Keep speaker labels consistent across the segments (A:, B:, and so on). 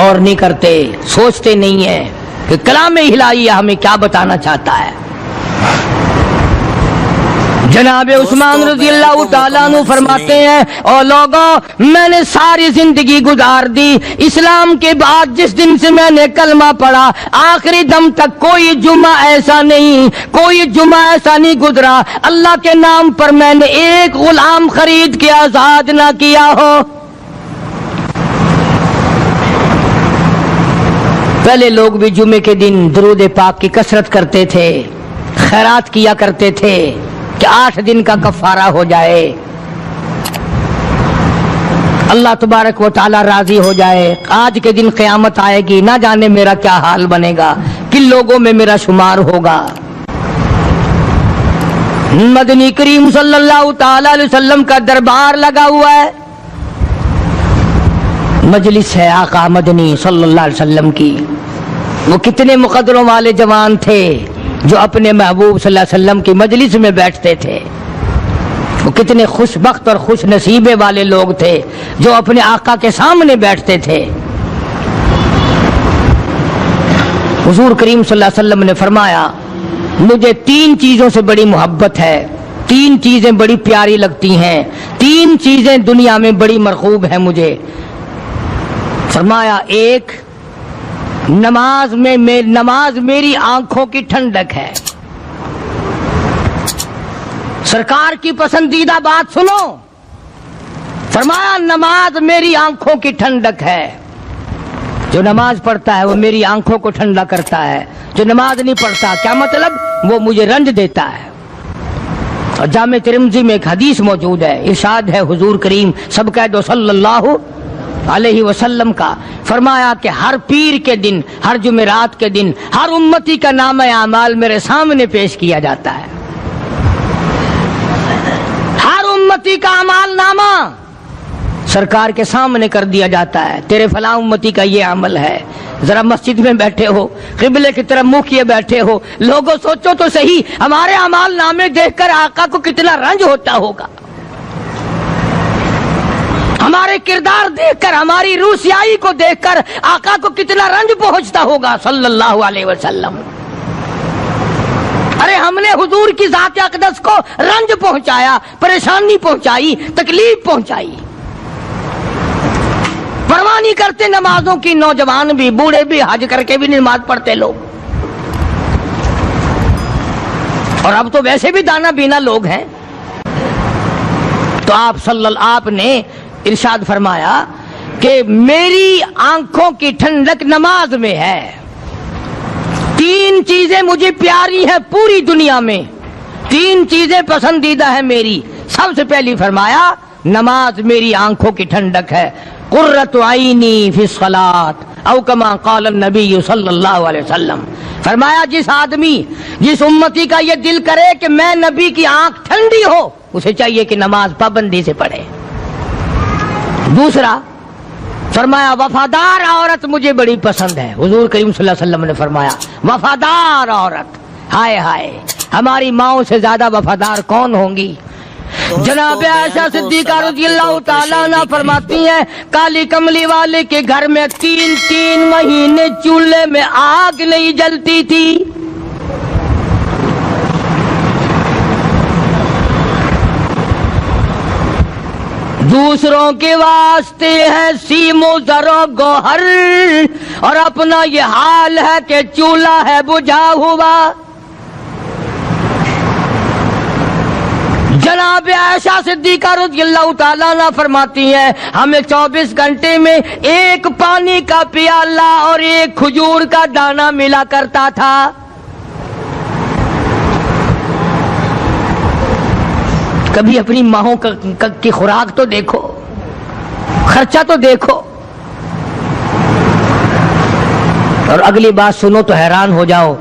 A: غور نہیں کرتے, سوچتے نہیں ہیں کہ کلام الہیہ ہمیں کیا بتانا چاہتا ہے. جناب عثمان رضی اللہ تعالیٰ عنہ فرماتے ہیں, اور لوگوں میں نے ساری زندگی گزار دی, اسلام کے بعد جس دن سے میں نے کلمہ پڑھا آخری دم تک کوئی جمعہ ایسا نہیں گزرا اللہ کے نام پر میں نے ایک غلام خرید کے آزاد نہ کیا ہو. پہلے لوگ بھی جمعے کے دن درود پاک کی کثرت کرتے تھے, خیرات کیا کرتے تھے کہ 8 دن کا کفارہ ہو جائے, اللہ تبارک و تعالی راضی ہو جائے. آج کے دن قیامت آئے گی, نہ جانے میرا کیا حال بنے گا, کن لوگوں میں میرا شمار ہوگا. مدنی کریم صلی اللہ تعالی علیہ وسلم کا دربار لگا ہوا ہے, مجلس ہے آقا مدنی صلی اللہ علیہ وسلم کی. وہ کتنے مقدروں والے جوان تھے جو اپنے محبوب صلی اللہ علیہ وسلم کی مجلس میں بیٹھتے تھے. وہ کتنے خوش بخت اور خوش نصیبے والے لوگ تھے جو اپنے آقا کے سامنے بیٹھتے تھے. حضور کریم صلی اللہ علیہ وسلم نے فرمایا, مجھے 3 چیزوں سے بڑی محبت ہے, 3 چیزیں بڑی پیاری لگتی ہیں, 3 چیزیں دنیا میں بڑی مرغوب ہیں مجھے. فرمایا, ایک نماز میری آنکھوں کی ٹھنڈک ہے. سرکار کی پسندیدہ بات سنو, فرمایا نماز میری آنکھوں کی ٹھنڈک ہے. جو نماز پڑھتا ہے وہ میری آنکھوں کو ٹھنڈا کرتا ہے, جو نماز نہیں پڑھتا کیا مطلب, وہ مجھے رنج دیتا ہے. اور جامع ترمذی میں ایک حدیث موجود ہے, ارشاد ہے حضور کریم سب کہہ دو صلی اللہ علیہ وسلم کا, فرمایا کہ ہر پیر کے دن, ہر جمعرات کے دن ہر امتی کا نامہ اعمال میرے سامنے پیش کیا جاتا ہے. ہر امتی کا اعمال نامہ سرکار کے سامنے کر دیا جاتا ہے. تیرے فلاں امتی کا یہ عمل ہے. ذرا مسجد میں بیٹھے ہو, قبلے کی طرف منہ کیے بیٹھے ہو, لوگوں سوچو تو صحیح ہمارے اعمال نامے دیکھ کر آقا کو کتنا رنج ہوتا ہوگا, ہمارے کردار دیکھ کر, ہماری روسیائی کو دیکھ کر آقا کو کتنا رنج پہنچتا ہوگا صلی اللہ علیہ وسلم. ارے ہم نے حضور کی ذات اقدس کو رنج پہنچایا, پریشانی پہنچائی, تکلیف پہنچائی. پرواہ نہیں کرتے نمازوں کی, نوجوان بھی, بوڑھے بھی, حج کر کے بھی نماز پڑھتے لوگ. اور اب تو ویسے بھی دانا بینا لوگ ہیں. تو آپ نے ارشاد فرمایا کہ میری آنکھوں کی ٹھنڈک نماز میں ہے. 3 چیزیں مجھے پیاری ہیں پوری دنیا میں, 3 چیزیں پسندیدہ ہیں میری. سب سے پہلی فرمایا نماز میری آنکھوں کی ٹھنڈک ہے. قرۃ عینی فی الصلاۃ او کما قال النبی صلی اللہ علیہ وسلم. فرمایا جس امتی کا یہ دل کرے کہ میں نبی کی آنکھ ٹھنڈی ہو, اسے چاہیے کہ نماز پابندی سے پڑھے. دوسرا فرمایا وفادار عورت مجھے بڑی پسند ہے. حضور کریم صلی اللہ علیہ وسلم نے فرمایا وفادار عورت, ہائے ہائے ہماری ماؤں سے زیادہ وفادار کون ہوں گی. جناب عائشہ صدیقہ رضی اللہ تعالیٰ عنہ فرماتی ہیں کالی کملی والے کے گھر میں 3 مہینے چولہے میں آگ نہیں جلتی تھی. دوسروں کے واسطے ہے سیم و زر و گوہر, اور اپنا یہ حال ہے کہ چولہا ہے بجھا ہوا. جناب عائشہ صدیقہ رضی اللہ تعالیٰ عنہ فرماتی ہیں ہمیں 24 گھنٹے میں 1 پانی کا پیالہ اور 1 کھجور کا دانہ ملا کرتا تھا. کبھی اپنی ماہوں کی خوراک تو دیکھو, خرچہ تو دیکھو. اور اگلی بات سنو تو حیران ہو جاؤ.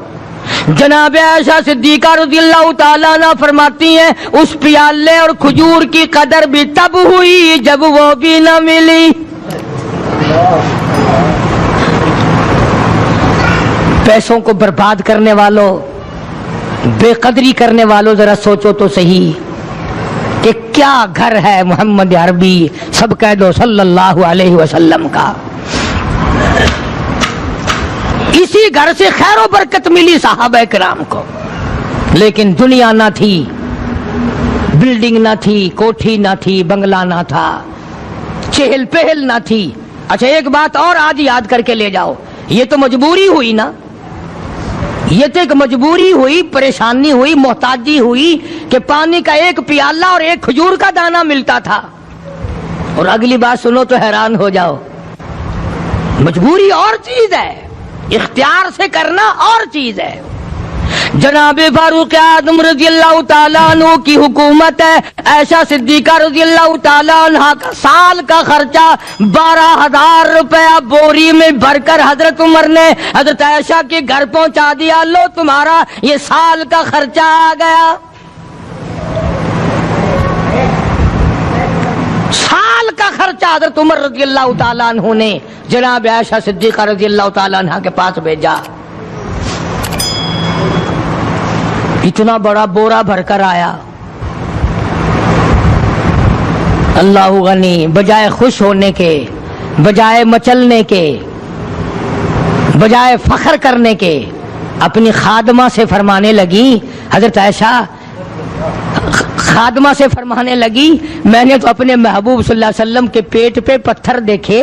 A: جناب عائشہ صدیقہ رضی اللہ تعالیٰ عنہ فرماتی ہیں اس پیالے اور کھجور کی قدر بھی تب ہوئی جب وہ بھی نہ ملی. پیسوں کو برباد کرنے والوں, بے قدری کرنے والوں, ذرا سوچو تو صحیح کہ کیا گھر ہے محمد عربی سب کہہ دو صلی اللہ علیہ وسلم کا. اسی گھر سے خیر و برکت ملی صحابہ کرام کو، لیکن دنیا نہ تھی، بلڈنگ نہ تھی، کوٹھی نہ تھی، بنگلہ نہ تھا، چہل پہل نہ تھی۔ اچھا ایک بات اور آج یاد کر کے لے جاؤ، یہ تو مجبوری ہوئی نا، یہ تو ایک مجبوری ہوئی، پریشانی ہوئی، محتاجی ہوئی کہ پانی کا ایک پیالہ اور ایک کھجور کا دانہ ملتا تھا۔ اور اگلی بات سنو تو حیران ہو جاؤ، مجبوری اور چیز ہے، اختیار سے کرنا اور چیز ہے۔ جناب فاروق اعظم رضی اللہ تعالیٰ عنہ کی حکومت ہے، عائشہ صدیقہ رضی اللہ تعالیٰ عنہ کا سال کا خرچہ 12,000 روپیہ بوری میں بھر کر حضرت عمر نے حضرت عائشہ کے گھر پہنچا دیا، لو تمہارا یہ سال کا خرچہ آ گیا۔ سال کا خرچہ حضرت عمر رضی اللہ تعالیٰ عنہ نے جناب عائشہ صدیقہ رضی اللہ تعالیٰ عنہ کے پاس بھیجا۔ اتنا بڑا بورا بھر کر آیا۔ اللہ غنی، بجائے خوش ہونے کے، بجائے مچلنے کے، بجائے فخر کرنے کے، اپنی خادمہ سے فرمانے لگی، حضرت عائشہ خادمہ سے فرمانے لگی، میں نے تو اپنے محبوب صلی اللہ علیہ وسلم کے پیٹ پہ پتھر دیکھے،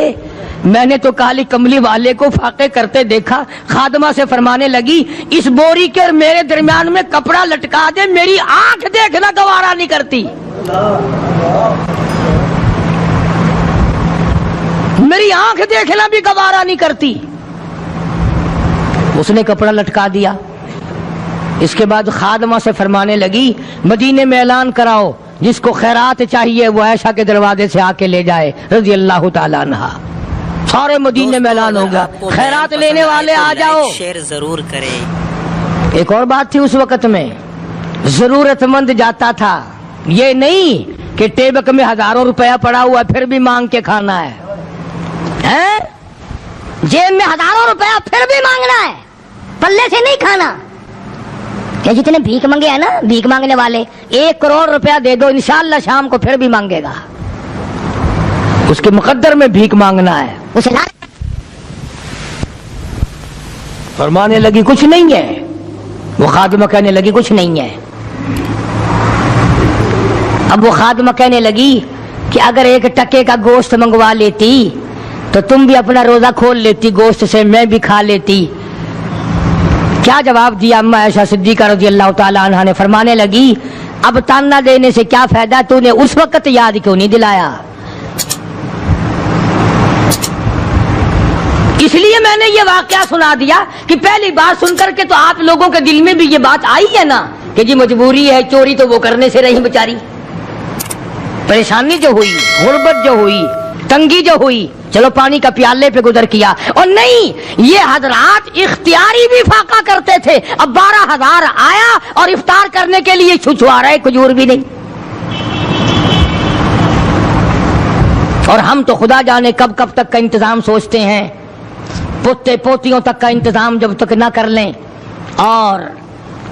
A: میں نے تو کالی کملی والے کو فاقے کرتے دیکھا۔ خادمہ سے فرمانے لگی، اس بوری کے میرے درمیان میں کپڑا لٹکا دے، میری آنکھ دیکھنا گوارا نہیں کرتی، میری آنکھ دیکھنا بھی گوارا نہیں کرتی۔ اس نے کپڑا لٹکا دیا۔ اس کے بعد خادمہ سے فرمانے لگی، مدینے میں اعلان کراؤ، جس کو خیرات چاہیے وہ عائشہ کے دروازے سے آ کے لے جائے رضی اللہ تعالیٰ عنہ۔ سارے مدینے میں اعلان ہوگا، خیرات لینے والے آ جاؤ۔
B: شیئر ضرور کریں۔
A: ایک اور بات تھی اس وقت میں، ضرورت مند جاتا تھا، یہ نہیں کہ ٹیبک میں ہزاروں روپیہ پڑا ہوا پھر بھی مانگ کے کھانا ہے، جیب میں ہزاروں روپیہ پھر بھی مانگنا ہے، پلے سے نہیں کھانا۔ جتنے بھیک مانگے ہیں نا، بھیک مانگنے والے، 1 کروڑ روپیہ دے دو، انشاءاللہ شام کو پھر بھی مانگے گا، اس کے مقدر میں بھیک مانگنا ہے۔ اسے فرمانے لگی کچھ نہیں ہے، وہ خادمہ کہنے لگی کچھ نہیں ہے۔ اب وہ خادمہ کہنے لگی کہ اگر 1 ٹکے کا گوشت منگوا لیتی تو تم بھی اپنا روزہ کھول لیتی، گوشت سے میں بھی کھا لیتی۔ کیا جواب دیا اما عائشہ صدیقہ رضی اللہ تعالی عنہا نے؟ فرمانے لگی، اب تانا دینے سے کیا فائدہ، تو نے اس وقت یاد کیوں نہیں دلایا؟ اس لیے میں نے یہ واقعہ سنا دیا کہ پہلی بات سن کر کے تو آپ لوگوں کے دل میں بھی یہ بات آئی ہے نا کہ جی مجبوری ہے، چوری تو وہ کرنے سے رہی بیچاری، پریشانی جو ہوئی، غربت جو ہوئی، تنگی جو ہوئی، چلو پانی کا پیالے پہ گزر کیا۔ اور نہیں، یہ حضرات اختیاری بھی فاقہ کرتے تھے۔ اب 12,000 آیا اور افطار کرنے کے لیے چھچھوا رہے، کھجور بھی نہیں۔ اور ہم تو خدا جانے کب کب تک کا انتظام سوچتے ہیں، پوتے پوتیوں تک کا انتظام جب تک نہ کر لیں اور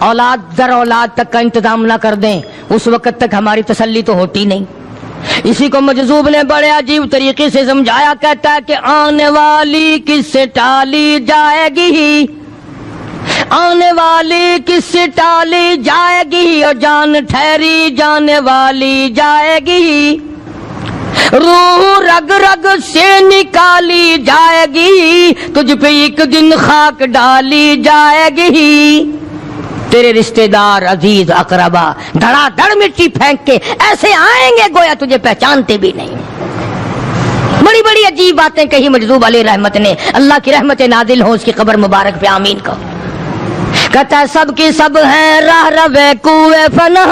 A: اولاد در اولاد تک کا انتظام نہ کر دیں، اس وقت تک ہماری تسلی تو ہوتی نہیں۔ اسی کو مجذوب نے بڑے عجیب طریقے سے سمجھایا، کہتا ہے کہ آنے والی کس سے ٹالی جائے گی، آنے والی کس سے ٹالی جائے گی، اور جان ٹھہری جانے والی جائے گی، روح رگ رگ سے نکالی جائے گی، تجھ پہ ایک دن خاک ڈالی جائے گی، تیرے رشتہ دار عزیز اقربا دھڑا دھڑ مٹی پھینک کے ایسے آئیں گے گویا تجھے پہچانتے بھی نہیں۔ بڑی بڑی عجیب باتیں کہی مجذوب علیہ رحمت نے، اللہ کی رحمت نازل ہو اس کی قبر مبارک پہ، آمین کو۔ کہتا ہے سب کی سب ہیں راہ روے کوئے فنا،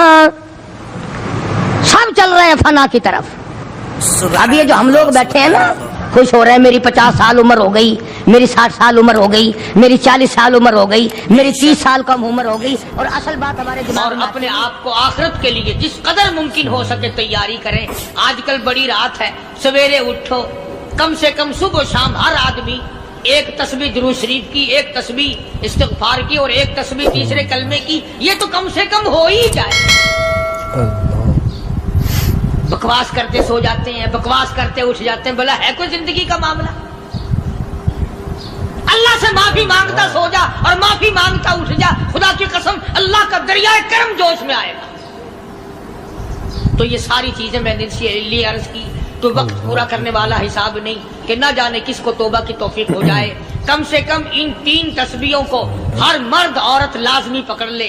A: سب چل رہے ہیں فنا کی طرف۔ اب یہ جو ہم لوگ بیٹھے ہیں نا، خوش ہو رہے ہیں، میری 50 سال عمر ہو گئی، میری 60 سال عمر ہو گئی، میری 40 سال عمر ہو گئی، میری 30 سال کم عمر ہو گئی، اور اصل بات ہمارے دماغ میں اپنے آپ کو آخرت کے لیے جس قدر ممکن ہو سکے تیاری کریں۔ آج کل بڑی رات ہے، سویرے اٹھو، کم سے کم صبح و شام ہر آدمی 1 تسبیح درود شریف کی، 1 تسبیح استغفار کی، اور 1 تسبیح تیسرے کلمے کی، یہ تو کم سے کم ہو ہی جائے۔ بکواس کرتے سو جاتے ہیں، بکواس کرتے اٹھ جاتے ہیں، بھلا ہے کوئی زندگی کا معاملہ؟ اللہ سے معافی مانگتا سو جا اور معافی مانگتا اٹھ جا، خدا کی قسم اللہ کا دریائے کرم جوش میں آئے گا۔ تو یہ ساری چیزیں میں نے لیے عرض کی، تو وقت پورا کرنے والا حساب نہیں کہ نہ جانے کس کو توبہ کی توفیق ہو جائے۔ کم سے کم ان 3 تسبیحوں کو ہر مرد عورت لازمی پکڑ لے۔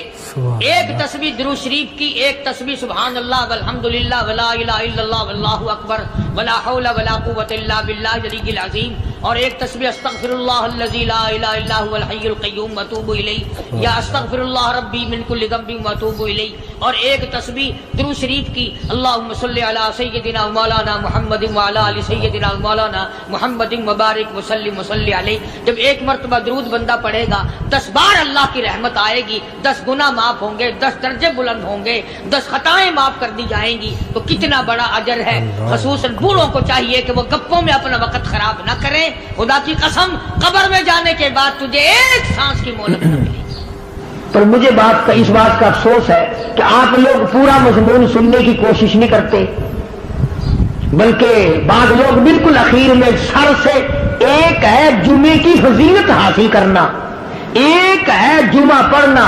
A: ایک تسبیح درود شریف کی، ایک تسبیح سبحان اللہ والحمدللہ ولا الہ الا اللہ واللہ اکبر ولا حول ولا قوۃ الا باللہ العلی العظیم، اور ایک تسبیح استغفر اللہ الذی لا الہ الا هو الحی القیوم واتوب الیہ، یا استغفر اللہ ربی من کل ذنب واتوب الیہ، اور ایک تسبیح درود شریف کی اللہم صلی علی سیدنا مولانا محمد وعلی آل سیدنا مولانا محمد مبارک وسلم وصلی علیہ۔ جب ایک مرتبہ درود بندہ پڑھے گا 10 بار اللہ کی رحمت آئے گی، 10 گناہ معاف ہوں گے، 10 درجے بلند ہوں گے، 10 خطائیں معاف کر دی جائیں گی، تو کتنا بڑا اجر ہے۔ خصوصاً بوڑھوں کو چاہیے کہ وہ گپوں میں اپنا وقت خراب نہ کریں۔ خدا کی قسم قبر میں جانے کے بعد تجھے ایک سانس کی مہلت نہ ملے گی۔
B: پر مجھے اس بات کا افسوس ہے کہ آپ لوگ پورا مضمون سننے کی کوشش نہیں کرتے، بلکہ بعض لوگ بالکل اخیر میں سر سے، ایک ہے جمعے کی فضیلت حاصل کرنا، ایک ہے جمعہ پڑھنا،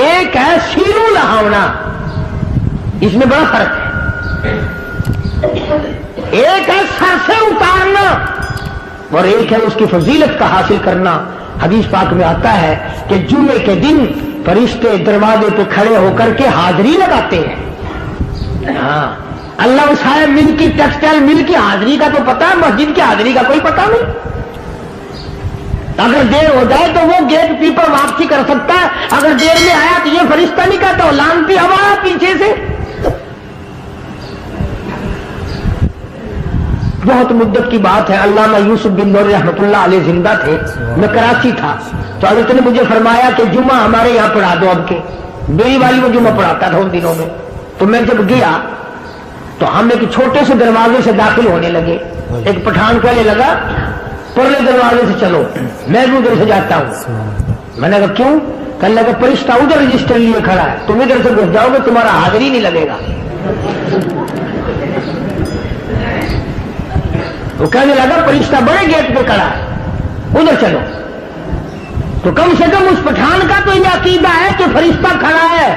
B: ایک ہے سینوں لہاؤنا، اس میں بڑا فرق ہے۔ ایک ہے سر سے اتارنا اور ایک ہے اس کی فضیلت کا حاصل کرنا۔ حدیث پاک میں آتا ہے کہ جمعے کے دن فرشتے دروازے پہ کھڑے ہو کر کے حاضری لگاتے ہیں۔ ہاں، اللہ صاحب مل کی ٹیکسٹائل مل کی حاضری کا تو پتا ہے، مسجد کی حاضری کا کوئی پتا نہیں۔ اگر دیر ہو جائے تو وہ گیٹ کیپر واپسی کر سکتا ہے، اگر دیر میں آیا تو یہ فرشتہ نہیں کہتا، لانتی ہوا پیچھے سے۔ بہت مدت کی بات ہے، علامہ یوسف بن نور رحمۃ اللہ علیہ زندہ تھے، میں کراچی تھا، تو حضرت نے مجھے فرمایا کہ جمعہ ہمارے یہاں پڑھا دو اب کے۔ میری والی وہ جمعہ پڑھاتا تھا ان دنوں میں، تو میں جب گیا تو ہم ایک چھوٹے سے دروازے سے داخل ہونے لگے۔ ایک پٹھان کہنے لگا پرلے دروازے سے چلو، میں بھی ادھر سے جاتا ہوں۔ میں نے کہا کیوں؟ کہنے لگا فرشتہ ادھر رجسٹر لیے کھڑا ہے، تم ادھر سے گھس جاؤ گے تمہارا حاضری نہیں لگے گا۔ وہ کہنے لگا فرشتہ بڑے گیٹ پہ کھڑا ہے، ادھر چلو۔ تو کم سے کم اس پٹھان کا تو یہ عقیدہ ہے کہ فرشتہ کھڑا ہے،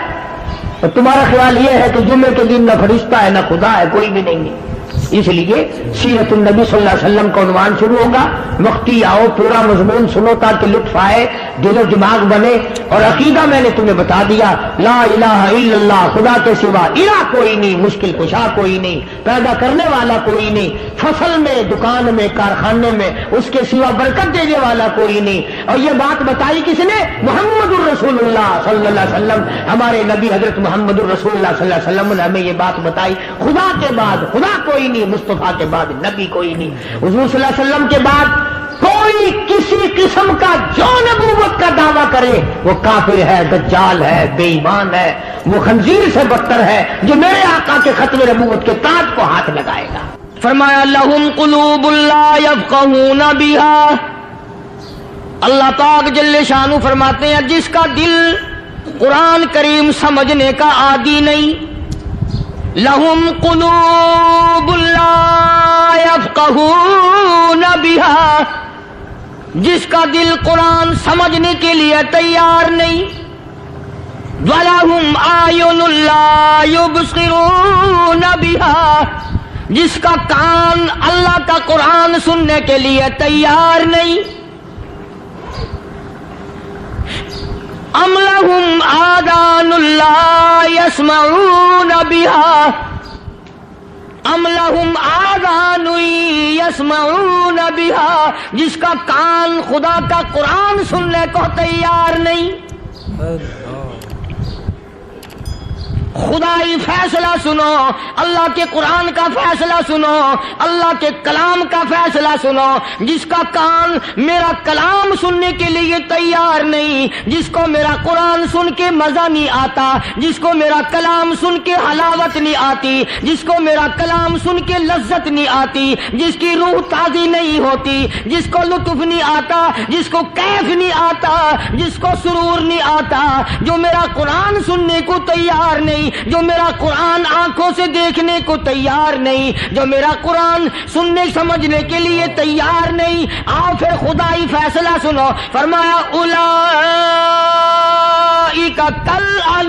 B: اور تمہارا خیال یہ ہے کہ جمعے کے دن نہ فرشتہ ہے نہ خدا ہے، کوئی بھی نہیں ہے۔ اس لیے سیرت النبی صلی اللہ علیہ وسلم کا عنوان شروع ہوگا، مفتی آؤ پورا مضمون سنو تاکہ لطف آئے، دل و دماغ بنے۔ اور عقیدہ میں نے تمہیں بتا دیا، لا الہ الا اللہ، خدا کے سوا الہ کوئی نہیں، مشکل کشا کوئی نہیں، پیدا کرنے والا کوئی نہیں، فصل میں، دکان میں، کارخانے میں اس کے سوا برکت دینے والا کوئی نہیں۔ اور یہ بات بتائی کس نے؟ محمد الرسول اللہ صلی اللہ علیہ وسلم، ہمارے نبی حضرت محمد الرسول اللہ صلی اللہ علیہ وسلم نے ہمیں یہ بات بتائی۔ خدا کے بعد خدا کوئی نہیں، مصطفیٰ کے بعد نبی کوئی نہیں، حضور صلی اللہ علیہ وسلم کے بعد کوئی کسی قسم کا جو نبوت کا دعویٰ کرے وہ کافر ہے، دجال ہے، بے ایمان ہے، وہ خنزیر سے بدتر ہے جو میرے آقا کے ختم نبوت کے تاج کو ہاتھ لگائے گا۔
A: فرمایا لہم قلوب لا یفقہون بہا، اللہ پاک جل شانہ فرماتے ہیں جس کا دل قرآن کریم سمجھنے کا عادی نہیں، لہم قلوب لا یفقہون بہا، جس کا دل قرآن سمجھنے کے لیے تیار نہیں، وَلَهُمْ أَعْيُنٌ لَا يُبْصِرُونَ بِهَا، جس کا کان اللہ کا قرآن سننے کے لیے تیار نہیں، أَمْ لَهُمْ آذَانٌ لَا يَسْمَعُونَ بِهَا، ام لہم آذان یسمعون بہا، جس کا کان خدا کا قرآن سننے کو تیار نہیں۔ خدائی فیصلہ سنو، اللہ کے قرآن کا فیصلہ سنو، اللہ کے کلام کا فیصلہ سنو۔ جس کا کان میرا کلام سننے کے لیے تیار نہیں، جس کو میرا قرآن سن کے مزہ نہیں آتا، جس کو میرا کلام سن کے حلاوت نہیں آتی، جس کو میرا کلام سن کے لذت نہیں آتی، جس کی روح تازی نہیں ہوتی، جس کو لطف نہیں آتا، جس کو کیف نہیں آتا، جس کو سرور نہیں آتا، جو میرا قرآن سننے کو تیار نہیں، نہیں، جو میرا قرآن آنکھوں سے دیکھنے کو تیار نہیں، جو میرا قرآن سننے سمجھنے کے لیے تیار نہیں۔ آؤ پھر خدائی فیصلہ سنو، فرمایا اولئک کالانعام۔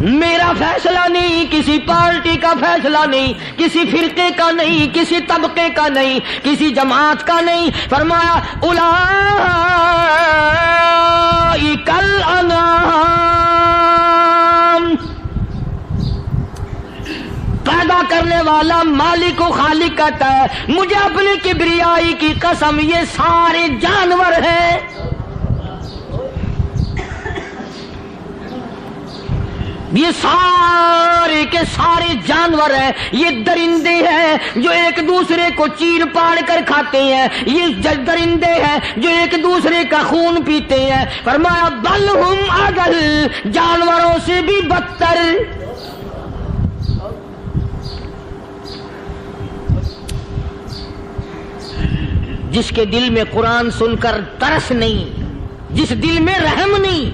A: میرا فیصلہ نہیں، کسی پارٹی کا فیصلہ نہیں، کسی فرقے کا نہیں، کسی طبقے کا نہیں، کسی جماعت کا نہیں، فرمایا اولئک الانعام۔ پیدا کرنے والا مالک و خالق کہتا ہے مجھے اپنی کبریائی کی قسم یہ سارے جانور ہیں، یہ سارے کے سارے جانور ہیں، یہ درندے ہیں جو ایک دوسرے کو چیر پاڑ کر کھاتے ہیں، یہ درندے ہیں جو ایک دوسرے کا خون پیتے ہیں۔ فرمایا بل ہم اضل، جانوروں سے بھی بدتر۔ جس کے دل میں قرآن سن کر ترس نہیں، جس دل میں رحم نہیں،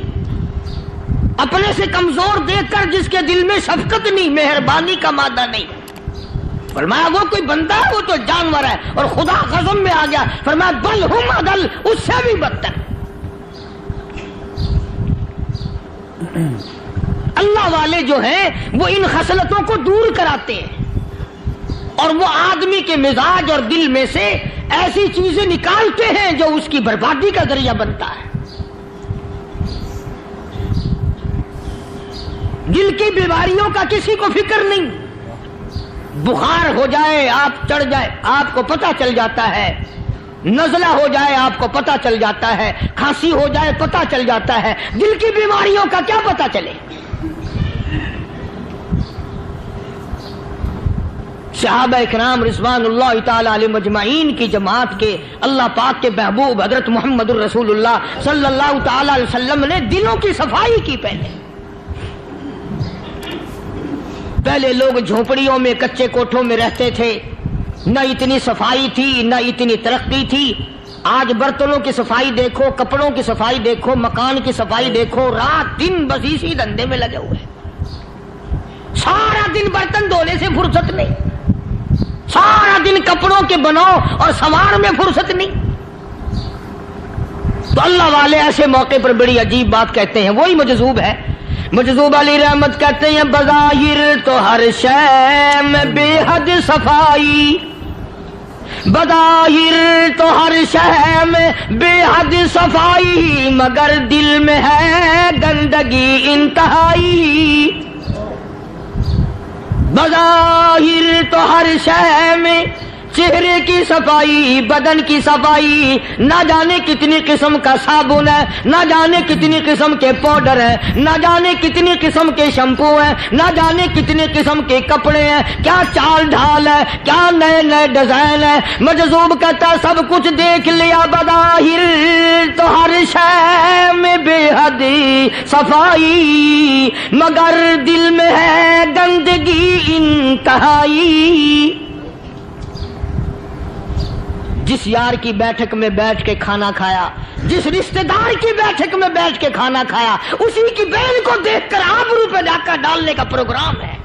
A: اپنے سے کمزور دیکھ کر جس کے دل میں شفقت نہیں، مہربانی کا مادہ نہیں، فرمایا وہ کوئی بندہ ہے، وہ تو جانور ہے۔ اور خدا غضب میں آ گیا، فرمایا بل ہم اضل، اس سے بھی بدتر۔ اللہ والے جو ہیں وہ ان خصلتوں کو دور کراتے ہیں، اور وہ آدمی کے مزاج اور دل میں سے ایسی چیزیں نکالتے ہیں جو اس کی بربادی کا ذریعہ بنتا ہے۔ دل کی بیماریوں کا کسی کو فکر نہیں، بخار ہو جائے آپ چڑھ جائے آپ کو پتہ چل جاتا ہے، نزلہ ہو جائے آپ کو پتہ چل جاتا ہے، کھانسی ہو جائے پتہ چل جاتا ہے، دل کی بیماریوں کا کیا پتہ چلے؟ صحابہ اکرام رضوان اللہ تعالی علیہم اجمعین کی جماعت کے اللہ پاک کے محبوب حضرت محمد الرسول اللہ صلی اللہ تعالی علیہ وسلم نے دلوں کی صفائی کی۔ پہلے لوگ جھونپڑیوں میں کچے کوٹھوں میں رہتے تھے، نہ اتنی صفائی تھی نہ اتنی ترقی تھی۔ آج برتنوں کی صفائی دیکھو، کپڑوں کی صفائی دیکھو، مکان کی صفائی دیکھو، رات دن بس اسی دھندے میں لگے ہوئے، سارا دن برتن دھونے سے فرصت نہیں، سارا دن کپڑوں کے بناؤ اور سنوار میں فرصت نہیں۔ تو اللہ والے ایسے موقع پر بڑی عجیب بات کہتے ہیں، وہی مجذوب ہے، مجذوب علی رحمت کہتے ہیں بظاہر تو ہر شے میں بے حد صفائی، بظاہر تو ہر شے میں بے حد صفائی، مگر دل میں ہے گندگی انتہائی۔ بظاہر تو ہر شے میں چہرے کی صفائی، بدن کی صفائی، نہ جانے کتنی قسم کا صابن ہے، نہ جانے کتنی قسم کے پاؤڈر ہیں، نہ جانے کتنی قسم کے شیمپو ہیں، نہ جانے کتنی قسم کے کپڑے ہیں، کیا چال ڈھال ہے، کیا نئے نئے ڈیزائن ہے۔ مجذوب کہتا سب کچھ دیکھ لیا، بظاہر تو ہر شے میں بے حد صفائی، مگر دل میں ہے گندگی انتہائی۔ جس یار کی بیٹھک میں بیٹھ کے کھانا کھایا، جس رشتہ دار کی بیٹھک میں بیٹھ کے کھانا کھایا، اسی کی بہن کو دیکھ کر آبرو پہ ڈاکہ ڈالنے کا پروگرام ہے۔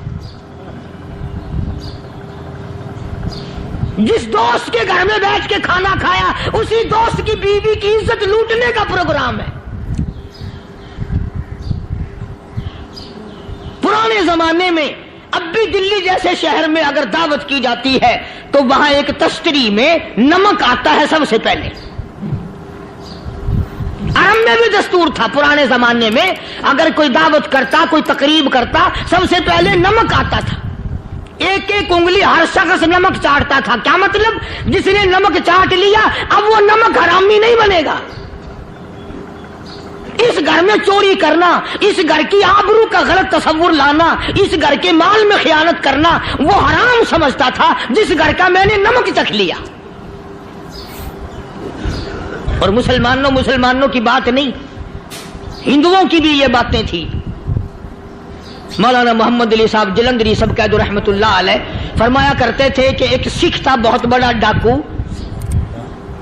A: جس دوست کے گھر میں بیٹھ کے کھانا کھایا، اسی دوست کی بیوی کی عزت لوٹنے کا پروگرام ہے۔ پرانے زمانے میں اب بھی دلی جیسے شہر میں اگر دعوت کی جاتی ہے تو وہاں ایک تشتری میں نمک آتا ہے سب سے پہلے۔ عرب میں بھی دستور تھا پرانے زمانے میں، اگر کوئی دعوت کرتا، کوئی تقریب کرتا، سب سے پہلے نمک آتا تھا۔ ایک ایک انگلی ہر شخص نمک چاٹتا تھا۔ کیا مطلب؟ جس نے نمک چاٹ لیا اب وہ نمک حرامی نہیں بنے گا۔ اس گھر میں چوری کرنا، اس گھر کی آبرو کا غلط تصور لانا، اس گھر کے مال میں خیانت کرنا وہ حرام سمجھتا تھا جس گھر کا میں نے نمک چکھ لیا۔ اور مسلمانوں کی بات نہیں، ہندوؤں کی بھی یہ باتیں تھی۔ مولانا محمد علی صاحب جلندری سب قید رحمت اللہ علیہ فرمایا کرتے تھے کہ ایک سکھ تھا بہت بڑا ڈاکو،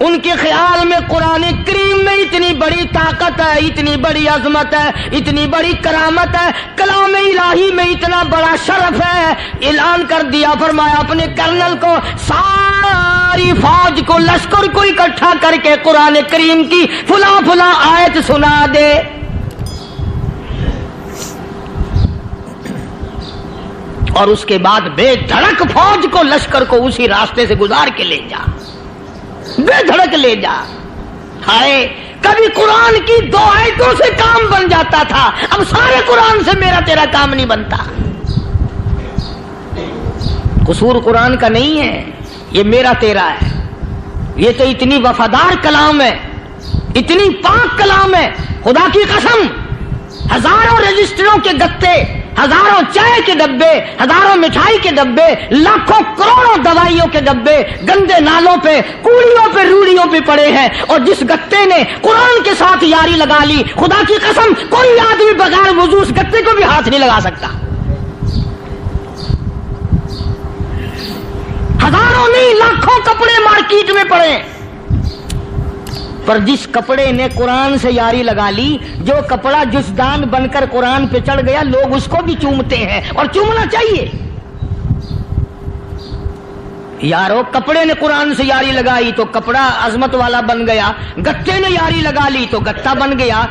A: ان کے خیال میں قرآن کریم میں اتنی بڑی طاقت ہے، اتنی بڑی عظمت ہے، اتنی بڑی کرامت ہے، کلام الہی میں اتنا بڑا شرف ہے، اعلان کر دیا، فرمایا اپنے کرنل کو ساری فوج کو، لشکر کو اکٹھا کر کے قرآن کریم کی فلاں فلاں آیت سنا دے۔ اور اس کے بعد بے دھڑک فوج کو، لشکر کو اسی راستے سے گزار کے لے جا، بے دھڑک لے جا۔ ہائے کبھی قرآن کی 2 آیتوں سے کام بن جاتا تھا، اب سارے قرآن سے میرا تیرا کام نہیں بنتا۔ قصور قرآن کا نہیں ہے، یہ میرا تیرا ہے۔ یہ تو اتنی وفادار کلام ہے، اتنی پاک کلام ہے، خدا کی قسم ہزاروں رجسٹروں کے گتے، ہزاروں چائے کے ڈبے، ہزاروں مٹھائی کے ڈبے، لاکھوں کروڑوں دوائیوں کے ڈبے گندے نالوں پہ، کوڑیوں پہ، روڑیوں پہ پڑے ہیں، اور جس گتے نے قرآن کے ساتھ یاری لگا لی، خدا کی قسم کوئی آدمی بغیر وضو اس گتے کو بھی ہاتھ نہیں لگا سکتا۔ ہزاروں نہیں لاکھوں کپڑے مارکیٹ میں پڑے، پر جس کپڑے نے قرآن سے یاری لگا لی، جو کپڑا جسدان بن کر قرآن پہ چڑھ گیا، لوگ اس کو بھی چومتے ہیں، اور چومنا چاہیے۔ یارو کپڑے نے قرآن سے یاری لگائی تو کپڑا عظمت والا بن گیا، گتے نے یاری لگا لی تو گتا بن گیا۔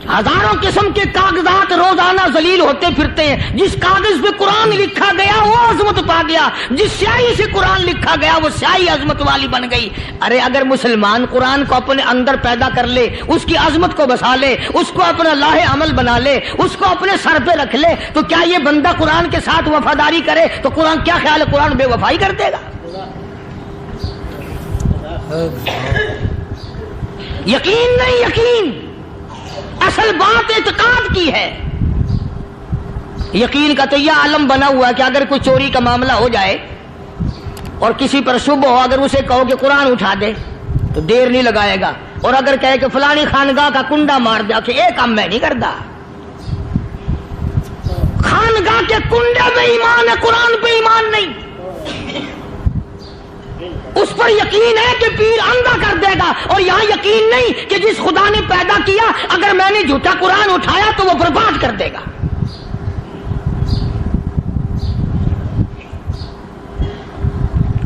A: ہزاروں قسم کے کاغذات روزانہ ذلیل ہوتے پھرتے ہیں، جس کاغذ پہ قرآن لکھا گیا وہ عظمت پا گیا، جس سیاہی سے قرآن لکھا گیا وہ سیاہی عظمت والی بن گئی۔ ارے اگر مسلمان قرآن کو اپنے اندر پیدا کر لے، اس کی عظمت کو بسا لے، اس کو اپنا لاہ عمل بنا لے، اس کو اپنے سر پہ رکھ لے، تو کیا یہ بندہ قرآن کے ساتھ وفاداری کرے تو قرآن کیا خیال ہے قرآن بے وفائی کر دے گا؟ یقین نہیں، یقین اصل بات اعتقاد کی ہے۔ یقین کا تو یہ عالم بنا ہوا ہے کہ اگر کوئی چوری کا معاملہ ہو جائے اور کسی پر شبہ ہو، اگر اسے کہو کہ قرآن اٹھا دے تو دیر نہیں لگائے گا، اور اگر کہے کہ فلانی خانگاہ کا کنڈا مار دیا کہ یہ کام میں نہیں کرتا۔ خانگاہ کے کنڈے پہ ایمان ہے، قرآن پہ ایمان نہیں۔ اس پر یقین ہے کہ پیر اندھا کر دے گا، اور یہاں یقین نہیں کہ جس خدا نے پیدا کیا اگر میں نے جھوٹا قرآن اٹھایا تو وہ برباد کر دے گا۔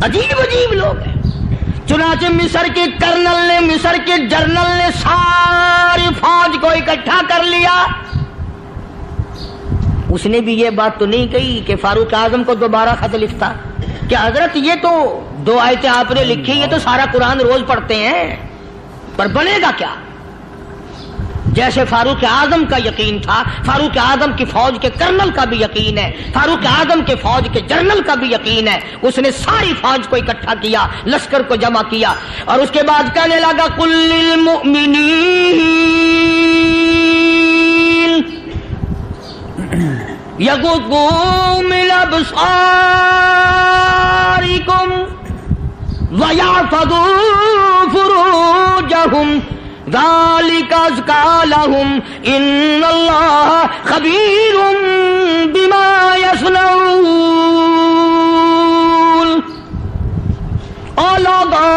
A: عجیب عجیب لوگ ہیں۔ چنانچہ مصر کے کرنل نے، مصر کے جنرل نے ساری فوج کو اکٹھا کر لیا۔ اس نے بھی یہ بات تو نہیں کہی کہ فاروق اعظم کو دوبارہ خط لکھتا کہ حضرت یہ تو 2 آیتیں آپ نے لکھی، یہ تو سارا قرآن روز پڑھتے ہیں، پر بنے گا کیا؟ جیسے فاروق اعظم کا یقین تھا، فاروق اعظم کی فوج کے کرنل کا بھی یقین ہے، فاروق اعظم کے فوج کے جنرل کا بھی یقین ہے۔ اس نے ساری فوج کو اکٹھا کیا، لشکر کو جمع کیا، اور اس کے بعد کہنے لگا قل للمؤمنین یغضوا من ابصارکم وَيَحْفَظُوا فُرُوجَهُمْ ذَلِكَ أَزْكَىٰ لَهُمْ إِنَّ اللَّهَ خَبِيرٌ بِمَا يَصْنَعُونَ۔ او لوگوں،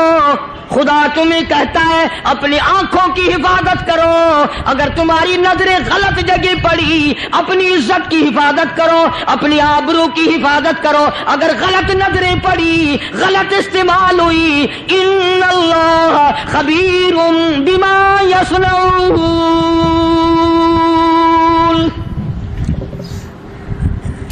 A: خدا تمہیں کہتا ہے اپنی آنکھوں کی حفاظت کرو، اگر تمہاری نظریں غلط جگہ پڑی اپنی عزت کی حفاظت کرو، اپنی آبرو کی حفاظت کرو۔ اگر غلط نظریں پڑی، غلط استعمال ہوئی، ان اللہ خبیر بما یصنعون،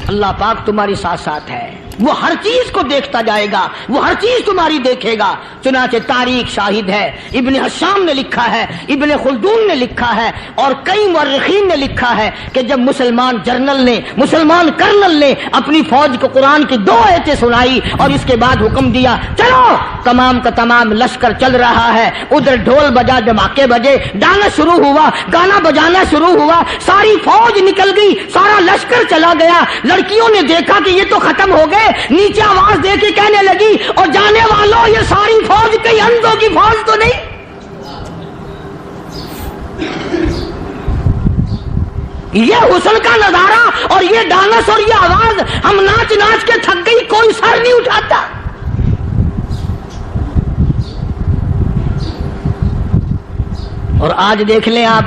A: اللہ پاک تمہاری ساتھ ساتھ ہے، وہ ہر چیز کو دیکھتا جائے گا، وہ ہر چیز تمہاری دیکھے گا۔ چنانچہ تاریخ شاہد ہے، ابن حشام نے لکھا ہے، ابن خلدون نے لکھا ہے، اور کئی مورخین نے لکھا ہے کہ جب مسلمان جنرل نے، مسلمان کرنل نے اپنی فوج کو قرآن کی 2 آیتیں سنائی اور اس کے بعد حکم دیا چلو، تمام کا تمام لشکر چل رہا ہے، ادھر ڈھول بجا، دھماکے بجے، گانا شروع ہوا، گانا بجانا شروع ہوا، ساری فوج نکل گئی، سارا لشکر چلا گیا۔ لڑکیوں نے دیکھا کہ یہ تو ختم ہو گئے، نیچے آواز دے کے کہنے لگی اور جانے والوں یہ ساری فوج کئی اندھوں کی فوج تو نہیں؟ یہ حسن کا نظارہ اور یہ ڈانس اور یہ آواز، ہم ناچ ناچ کے تھک گئی، کوئی سر نہیں اٹھاتا۔ اور آج دیکھ لیں آپ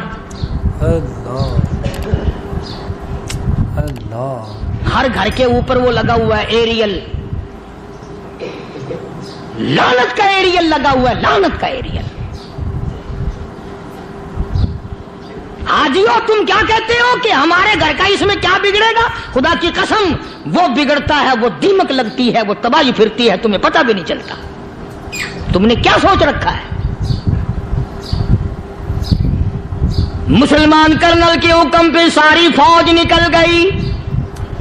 A: ہر گھر کے اوپر وہ لگا ہوا ہے ایریل، لعنت کا ایریل لگا ہوا ہے، لعنت کا ایریل۔ حاجیو تم کیا کہتے ہو کہ ہمارے گھر کا اس میں کیا بگڑے گا؟ خدا کی قسم وہ بگڑتا ہے، وہ دیمک لگتی ہے، وہ تباہی پھرتی ہے، تمہیں پتہ بھی نہیں چلتا۔ تم نے کیا سوچ رکھا ہے؟ مسلمان کرنل کے حکم پہ ساری فوج نکل گئی،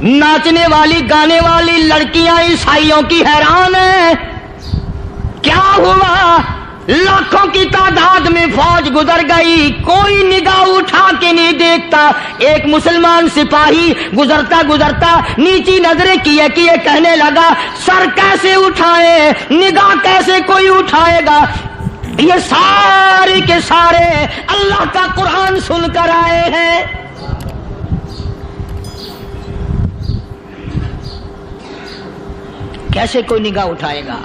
A: ناچنے والی گانے والی لڑکیاں عیسائیوں کی حیران ہیں، کیا ہوا؟ لاکھوں کی تعداد میں فوج گزر گئی، کوئی نگاہ اٹھا کے نہیں دیکھتا۔ ایک مسلمان سپاہی گزرتا گزرتا نیچی نظریں کیے کہنے لگا سر کیسے اٹھائے، نگاہ کیسے کوئی اٹھائے گا؟ یہ سارے کے سارے اللہ کا قرآن سن کر آئے ہیں۔ کیسے کوئی نگاہ اٹھائے گا؟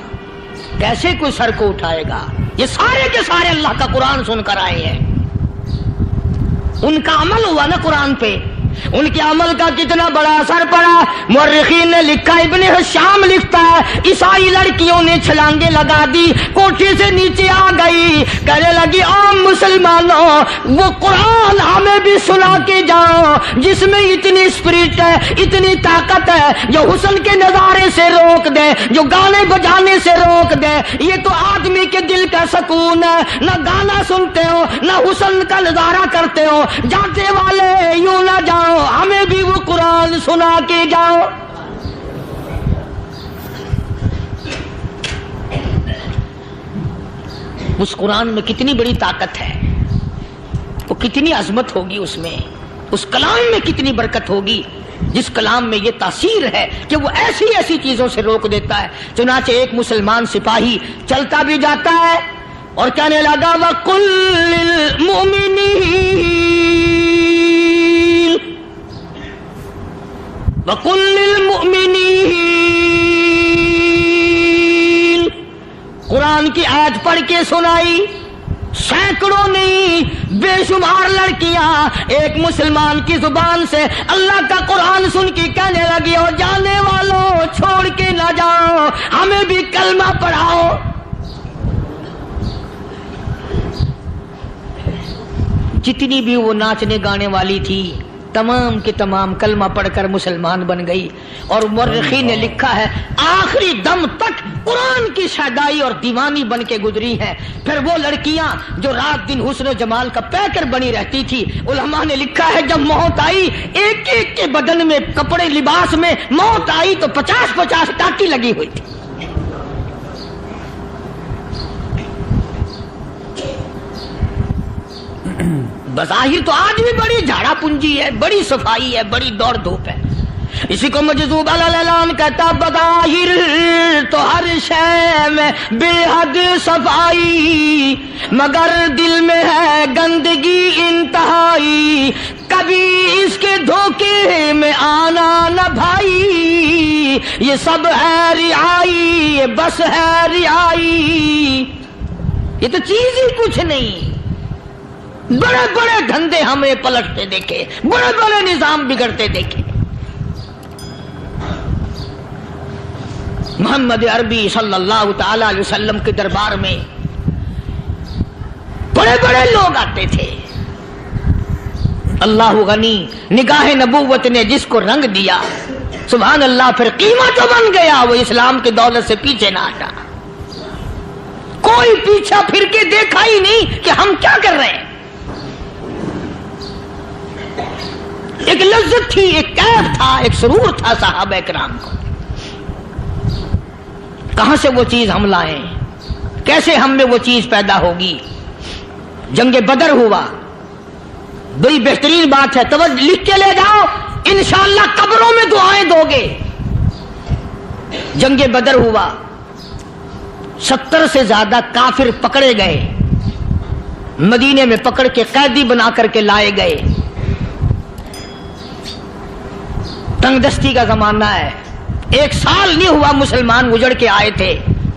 A: کیسے کوئی سر کو اٹھائے گا؟ یہ سارے کے سارے اللہ کا قرآن سن کر آئے ہیں۔ ان کا عمل ہوا نا قرآن پہ، ان کے عمل کا کتنا بڑا اثر پڑا۔ مورخین نے لکھا، ابن حشام لکھتا ہے عیسائی لڑکیوں نے چھلانگیں لگا دی، کوٹھی سے نیچے آ گئی، کہنے لگی عام مسلمانوں وہ قرآن ہمیں بھی سنا کے جاؤ جس میں اتنی اسپرٹ ہے، اتنی طاقت ہے، جو حسن کے نظارے سے روک دے، جو گانے بجانے سے روک دے۔ یہ تو آدمی کے دل کا سکون ہے، نہ گانا سنتے ہو نہ حسن کا نظارہ کرتے ہو، جاتے والے یوں نہ جاؤ، ہمیں بھی وہ قرآن سنا کے جاؤ۔ اس قرآن میں کتنی بڑی طاقت ہے، وہ کتنی عظمت ہوگی، اس میں اس کلام میں کتنی برکت ہوگی، جس کلام میں یہ تاثیر ہے کہ وہ ایسی ایسی چیزوں سے روک دیتا ہے۔ چنانچہ ایک مسلمان سپاہی چلتا بھی جاتا ہے اور کہنے لگا وَقُلْ وَقُلْ لِلْمُؤْمِنِينَ، قرآن کی آیت پڑھ کے سنائی۔ سینکڑوں نہیں بے شمار لڑکیاں ایک مسلمان کی زبان سے اللہ کا قرآن سن کے کہنے لگی اور جانے والوں چھوڑ کے نہ جاؤ، ہمیں بھی کلمہ پڑھاؤ۔ جتنی بھی وہ ناچنے گانے والی تھی تمام کی تمام کلمہ پڑھ کر مسلمان بن گئی۔ اور مورخین نے لکھا ہے آخری دم تک قرآن کی شیدائی اور دیوانی بن کے گزری ہیں۔ پھر وہ لڑکیاں جو رات دن حسن و جمال کا پیکر بنی رہتی تھی، علماء نے لکھا ہے جب موت آئی ایک ایک کے بدن میں کپڑے لباس میں موت آئی تو 50-50 ٹاکی لگی ہوئی تھی۔ بظاہر تو آج بھی بڑی جھاڑا پنجی ہے، بڑی صفائی ہے، بڑی دوڑ دھوپ ہے۔ اسی کو مجذوب الالان کہتا بظاہر تو ہر شے میں بے حد صفائی، مگر دل میں ہے گندگی انتہائی، کبھی اس کے دھوکے میں آنا نہ بھائی، یہ سب ہے رعائی، یہ بس ہے رعائی، یہ تو چیز ہی کچھ نہیں۔ بڑے بڑے دھندے ہمیں پلٹتے دیکھے، بڑے بڑے نظام بگڑتے دیکھے۔ محمد عربی صلی اللہ تعالی علیہ وسلم کے دربار میں بڑے بڑے لوگ آتے تھے۔ اللہ غنی، نگاہ نبوت نے جس کو رنگ دیا سبحان اللہ، پھر قیمت بن گیا، وہ اسلام کی دولت سے پیچھے نہ ہٹا۔ کوئی پیچھا پھر کے دیکھا ہی نہیں کہ ہم کیا کر رہے ہیں۔ ایک لذت تھی، ایک کیف تھا، ایک سرور تھا صحابہ کرام کو۔ کہاں سے وہ چیز ہم لائیں، کیسے ہم میں وہ چیز پیدا ہوگی؟ جنگ بدر ہوا، بڑی بہترین بات ہے، توجہ لکھ کے لے جاؤ، انشاءاللہ قبروں میں دعائیں دو گے۔ جنگ بدر ہوا، 70 سے زیادہ کافر پکڑے گئے، مدینے میں پکڑ کے قیدی بنا کر کے لائے گئے۔ تنگ دستی کا زمانہ ہے، 1 سال نہیں ہوا مسلمان اجڑ کے آئے تھے،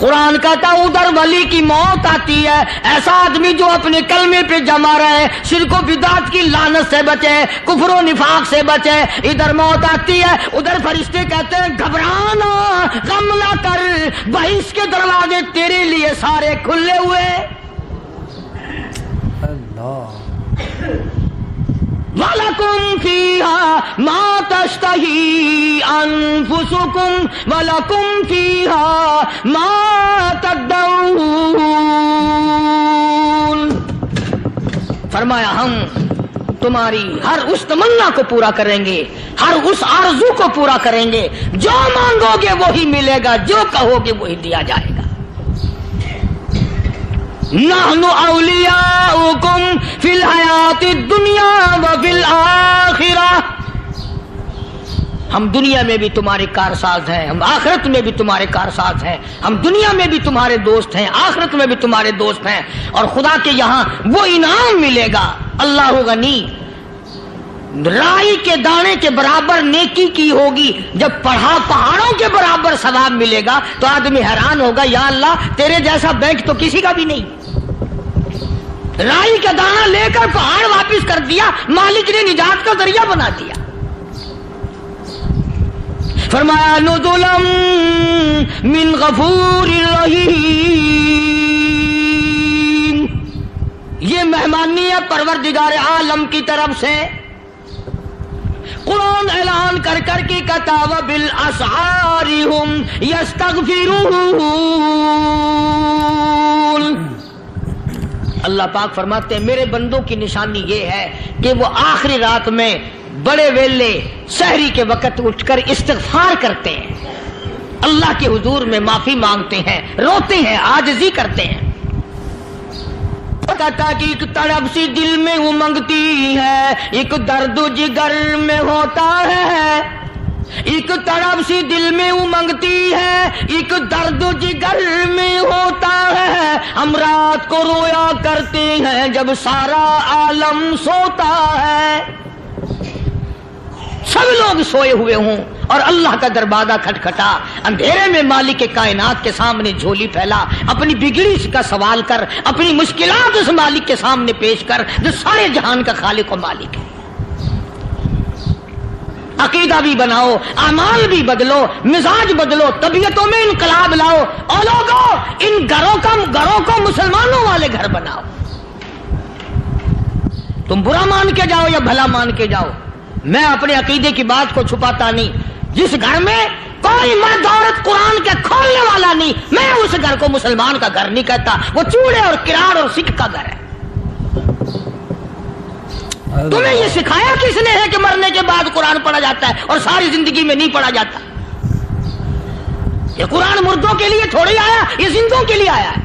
A: قرآن کہتا ہے ادھر ولی کی موت آتی ہے، ایسا آدمی جو اپنے کلمے پہ جمع رہے، شرک و بدعت کی لعنت سے بچے، کفر و نفاق سے بچے، ادھر موت آتی ہے، ادھر فرشتے کہتے ہیں گھبرانا، غم نہ کر، بہشت کے دروازے تیرے لیے سارے کھلے ہوئے۔ وَلَكُمْ فِيهَا مَا تَشْتَهِي أَنفُسُكُمْ وَلَكُمْ فِيهَا مَا تَدَّعُونَ۔ فرمایا ہم تمہاری ہر اس تمنا کو پورا کریں گے، ہر اس آرزو کو پورا کریں گے، جو مانگو گے وہی ملے گا، جو کہو گے وہی دیا جائے گا۔ نحن اولیاؤکم فی الحیات الدنیا وفی الآخرہ، ہم دنیا میں بھی تمہارے کارساز ہیں، ہم آخرت میں بھی تمہارے کارساز ہیں، ہم دنیا میں بھی تمہارے دوست ہیں، آخرت میں بھی تمہارے دوست ہیں، اور خدا کے یہاں وہ انعام ملے گا۔ اللہ غنی، رائی کے دانے کے برابر نیکی کی ہوگی، جب پہاڑوں کے برابر ثواب ملے گا تو آدمی حیران ہوگا، یا اللہ تیرے جیسا بینک تو کسی کا بھی نہیں۔ رائی کا دانہ لے کر پہاڑ واپس کر دیا، مالک نے نجات کا ذریعہ بنا دیا۔ فرمایا نزلا من غفور رحیم، یہ مہمانی ہے پروردگار عالم کی طرف سے۔ قرآن اعلان کر کر کے کہتا وبالاسحار ہم یستغفرون، اللہ پاک فرماتے ہیں میرے بندوں کی نشانی یہ ہے کہ وہ آخری رات میں بڑے ویلے سحری کے وقت اٹھ کر استغفار کرتے ہیں، اللہ کے حضور میں معافی مانگتے ہیں، روتے ہیں، عاجزی کرتے ہیں۔ کہتا کہ ایک تڑپ سی دل میں امنگتی ہے، ایک درد جگر میں ہوتا ہے، ایک تڑپ سی دل میں امنگتی ہے، ایک درد جگر میں ہوتا ہے، ہم رات کو رویا کرتے ہیں جب سارا عالم سوتا ہے۔ سب لوگ سوئے ہوئے ہوں اور اللہ کا دروازہ کھٹکھٹا، اندھیرے میں مالک کائنات کے سامنے جھولی پھیلا، اپنی بگڑی کا سوال کر، اپنی مشکلات اس مالک کے سامنے پیش کر جو سارے جہان کا خالق و مالک ہے۔ عقیدہ بھی بناؤ، اعمال بھی بدلو، مزاج بدلو، طبیعتوں میں انقلاب لاؤ، اور لوگوں ان گھروں کو مسلمانوں والے گھر بناؤ۔ تم برا مان کے جاؤ یا بھلا مان کے جاؤ، میں اپنے عقیدے کی بات کو چھپاتا نہیں۔ جس گھر میں کوئی مرد عورت قرآن کے کھولنے والا نہیں، میں اس گھر کو مسلمان کا گھر نہیں کہتا، وہ چوڑے اور کراڑ اور سکھ کا گھر ہے۔ تمہیں یہ سکھایا کس نے ہے کہ مرنے کے بعد قرآن پڑھا جاتا ہے اور ساری زندگی میں نہیں پڑھا جاتا؟ یہ قرآن مردوں کے لیے تھوڑی آیا، یہ زندوں کے لیے آیا ہے۔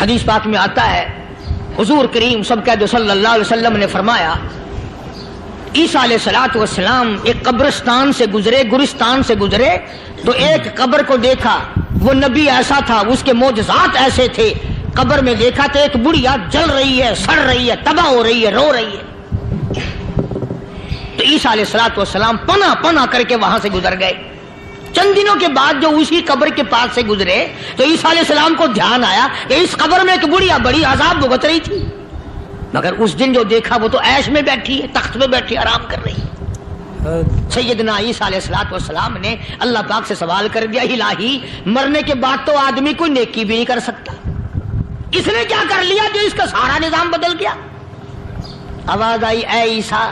A: حدیث پاک میں آتا ہے حضور کریم سب کہہ دو صلی اللہ علیہ وسلم نے فرمایا عیسیٰ علیہ الصلوۃ والسلام ایک قبرستان سے گزرے، گورستان سے گزرے تو ایک قبر کو دیکھا، وہ نبی ایسا تھا، اس کے معجزات ایسے تھے۔ قبر میں دیکھا تو ایک بڑھیا جل رہی ہے، سڑ رہی ہے، تباہ ہو رہی ہے، رو رہی ہے۔ تو عیسیٰ علیہ الصلوۃ والسلام پناہ کر کے وہاں سے گزر گئے۔ چند دنوں کے بعد جو اسی قبر کے پاس سے گزرے تو عیسیٰ علیہ السلام کو دھیان آیا کہ اس قبر میں ایک بڑھیا بڑی عذاب بھگت رہی تھی، مگر اس دن جو دیکھا وہ تو عیش میں بیٹھی ہے، تخت میں بیٹھی آرام کر رہی ہے۔ سیدنا عیسیٰ علیہ الصلوۃ والسلام نے اللہ پاک سے سوال کر دیا، الہی مرنے کے بعد تو آدمی کوئی نیکی بھی نہیں کر سکتا، اس نے کیا کر لیا جو اس کا سارا نظام بدل گیا؟ آواز آئی اے عیسیٰ،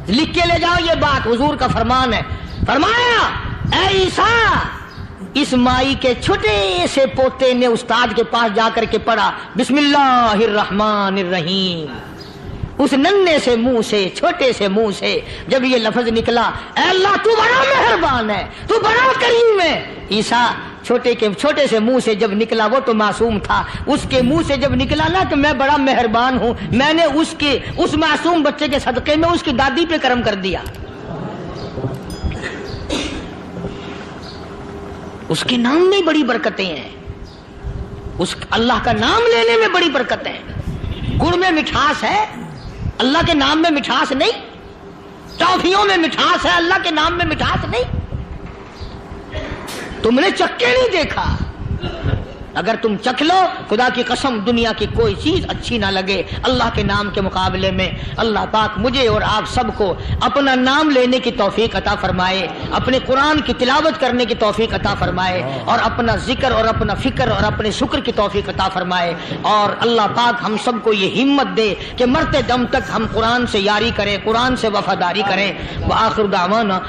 A: لکھ کے لے جاؤ یہ بات، حضور کا فرمان ہے۔ فرمایا اے عیسیٰ، اس مائی کے چھوٹے سے پوتے نے استاد کے پاس جا کر کے پڑھا بسم اللہ الرحمن الرحیم، اس ننھے سے منہ سے، چھوٹے سے منہ سے جب یہ لفظ نکلا، اے اللہ تو بڑا مہربان ہے، تو بڑا کریم ہے۔ عیسیٰ چھوٹے سے منہ سے جب نکلا، وہ تو معصوم تھا، اس کے منہ سے جب نکلا نا کہ میں بڑا مہربان ہوں، میں نے اس معصوم بچے کے صدقے میں اس کی دادی پہ کرم کر دیا، اس کے نام میں بڑی برکتیں ہیں، اس اللہ کا نام لینے میں بڑی برکتیں ہیں۔ گڑ میں مٹھاس ہے، اللہ کے نام میں مٹھاس نہیں، ٹافیوں میں مٹھاس ہے، اللہ کے نام میں مٹھاس نہیں۔ تم نے چکھ کے نہیں دیکھا. اگر تم چکھ لو خدا کی قسم دنیا کی کوئی چیز اچھی نہ لگے اللہ کے نام کے مقابلے میں. اللہ پاک مجھے اور آپ سب کو اپنا نام لینے کی توفیق عطا فرمائے, اپنے قرآن کی تلاوت کرنے کی توفیق عطا فرمائے, اور اپنا ذکر اور اپنا فکر اور اپنے شکر کی توفیق عطا فرمائے. اور اللہ پاک ہم سب کو یہ ہمت دے کہ مرتے دم تک ہم قرآن سے یاری کریں, قرآن سے وفاداری کریں. وآخر دعوانا